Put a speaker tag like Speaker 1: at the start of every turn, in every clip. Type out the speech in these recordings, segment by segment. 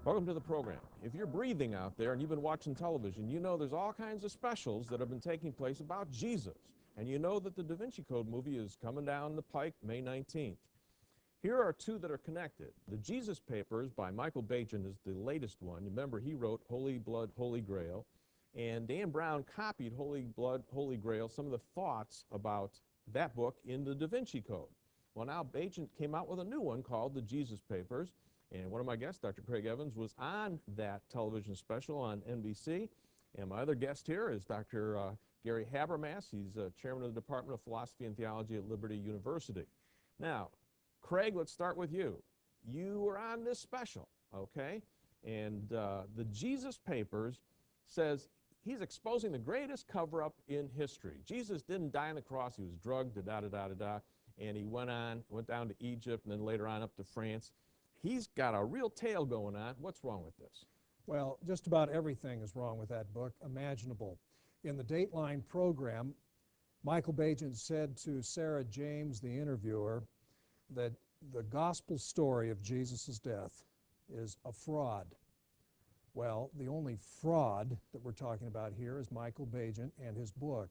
Speaker 1: Welcome to the program. If you're breathing out there and you've been watching television, you know there's all kinds of specials that have been taking place about Jesus. And you know that the Da Vinci Code movie is coming down the pike May 19th. Here are two that are connected. The Jesus Papers by Michael Bajan is the latest one. Remember, he wrote Holy Blood, Holy Grail. And Dan Brown copied Holy Blood, Holy Grail, some of the thoughts about that book in the Da Vinci Code. Well, now Bajan came out with a new one called the Jesus Papers. And one of my guests, Dr. Craig Evans, was on that television special on NBC. And my other guest here is Dr. Gary Habermas. He's chairman of the Department of Philosophy and Theology at Liberty University. Now, Craig, let's start with you. You were on this special, okay? And the Jesus Papers says he's exposing the greatest cover-up in history. Jesus didn't die on the cross. He was drugged, da-da-da-da-da. And he went down to Egypt, and then later on up to France. He's got a real tale going on. What's wrong with this?
Speaker 2: Well, just about everything is wrong with that book, imaginable. In the Dateline program, Michael Bajan said to Sarah James, the interviewer, that the gospel story of Jesus' death is a fraud. Well, the only fraud that we're talking about here is Michael Bajan and his book.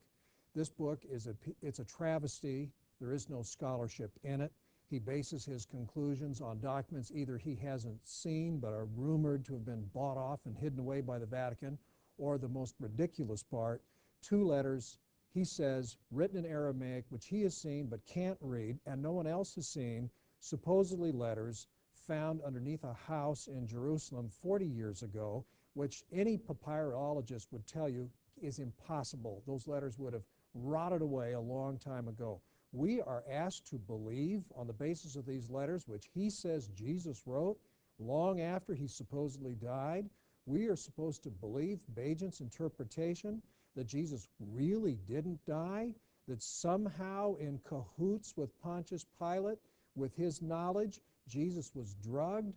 Speaker 2: This book is a travesty. There is no scholarship in it. He bases his conclusions on documents either he hasn't seen but are rumored to have been bought off and hidden away by the Vatican, or the most ridiculous part, 2 letters, he says, written in Aramaic, which he has seen but can't read, and no one else has seen, supposedly letters found underneath a house in Jerusalem 40 years ago, which any papyrologist would tell you is impossible. Those letters would have rotted away a long time ago. We are asked to believe on the basis of these letters, which he says Jesus wrote long after he supposedly died. We are supposed to believe Bajan's interpretation that Jesus really didn't die, that somehow in cahoots with Pontius Pilate, with his knowledge, Jesus was drugged,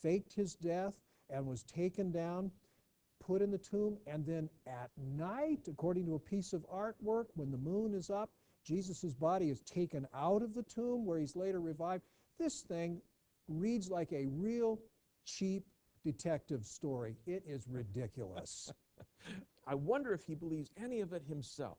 Speaker 2: faked his death, and was taken down, put in the tomb, and then at night, according to a piece of artwork, when the moon is up, Jesus' body is taken out of the tomb where he's later revived. This thing reads like a real cheap detective story. It is ridiculous.
Speaker 1: I wonder if he believes any of it himself.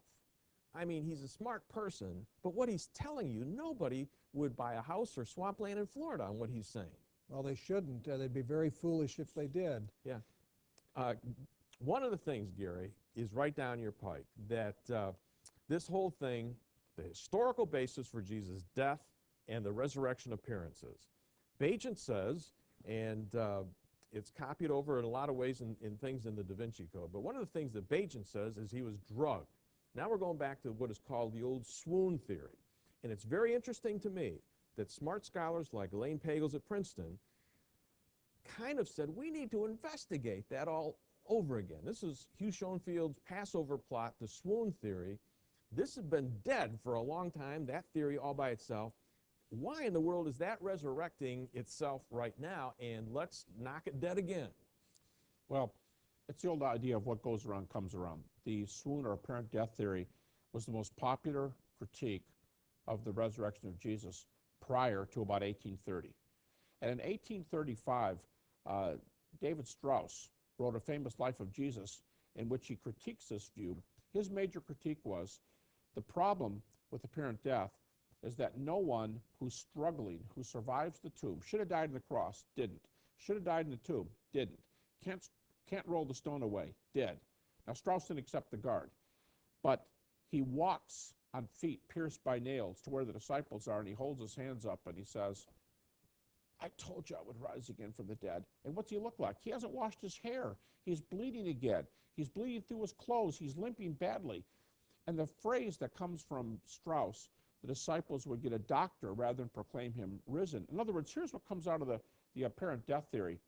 Speaker 1: I mean, he's a smart person, but what he's telling you, nobody would buy a house or swampland in Florida on what he's saying.
Speaker 2: Well, they shouldn't. They'd be very foolish if they did.
Speaker 1: Yeah. One of the things, Gary, is right down your pike, that this whole thing, the historical basis for Jesus' death and the resurrection appearances. Bajan says, and it's copied over in a lot of ways in things in the Da Vinci Code, but one of the things that Bajan says is he was drugged. Now we're going back to what is called the old swoon theory. And it's very interesting to me that smart scholars like Elaine Pagels at Princeton kind of said, we need to investigate that all over again. This is Hugh Schoenfield's Passover plot, the swoon theory. This has been dead for a long time, that theory all by itself. Why in the world is that resurrecting itself right now? And let's knock it dead again.
Speaker 3: Well, it's the old idea of what goes around comes around. The swoon or apparent death theory was the most popular critique of the resurrection of Jesus prior to about 1830. And in 1835, David Strauss wrote a famous Life of Jesus in which he critiques this view. His major critique was the problem with apparent death is that no one who's struggling, who survives the tomb, should have died on the cross, didn't. Should have died in the tomb, didn't. Can't roll the stone away, did. Now, Strauss didn't accept the guard, but he walks on feet pierced by nails to where the disciples are, and he holds his hands up and he says, I told you I would rise again from the dead. And what's he look like? He hasn't washed his hair. He's bleeding again. He's bleeding through his clothes. He's limping badly. And the phrase that comes from Strauss, the disciples would get a doctor rather than proclaim him risen. In other words, here's what comes out of the apparent death theory.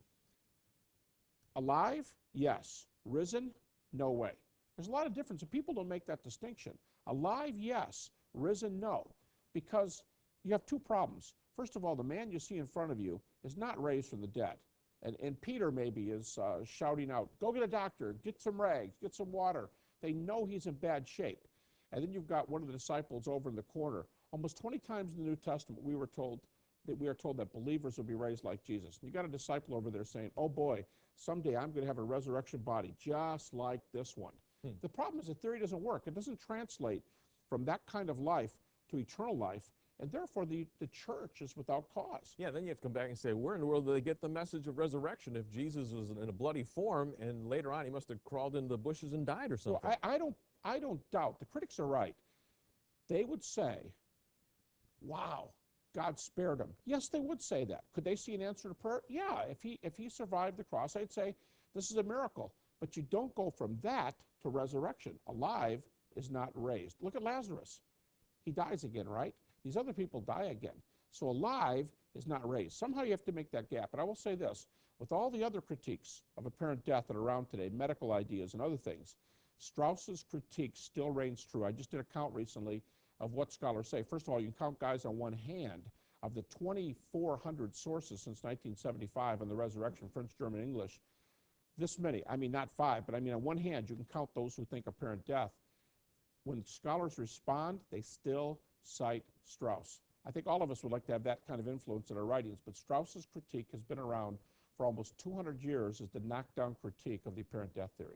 Speaker 3: Alive? Yes. Risen? No way. There's a lot of difference, and people don't make that distinction. Alive? Yes. Risen? No. Because you have two problems. First of all, the man you see in front of you is not raised from the dead. And Peter maybe is shouting out, go get a doctor, get some rags, get some water. They know he's in bad shape. And then you've got one of the disciples over in the corner. Almost 20 times in the New Testament, we were told that we are told that believers will be raised like Jesus. You got a disciple over there saying, oh boy, someday I'm going to have a resurrection body just like this one. The problem is the theory doesn't work. It doesn't translate from that kind of life to eternal life, and therefore the church is without cause.
Speaker 1: Yeah, then you have to come back and say, where in the world do they get the message of resurrection if Jesus was in a bloody form and later on he must have crawled into the bushes and died or something?
Speaker 3: Well, I don't doubt. The critics are right. They would say, wow, God spared him. Yes, they would say that. Could they see an answer to prayer? Yeah, if he survived the cross, I'd say this is a miracle. But you don't go from that to resurrection. Alive is not raised. Look at Lazarus. He dies again, right? These other people die again. So alive is not raised. Somehow you have to make that gap. And I will say this, with all the other critiques of apparent death that are around today, medical ideas and other things, Strauss's critique still reigns true. I just did a count recently of what scholars say. First of all, you can count guys on one hand. Of the 2,400 sources since 1975 on the resurrection, French, German, English, this many, I mean not five, but I mean on one hand, you can count those who think apparent death. When scholars respond, they still cite Strauss. I think all of us would like to have that kind of influence in our writings, but Strauss's critique has been around for almost 200 years as the knockdown critique of the apparent death theory.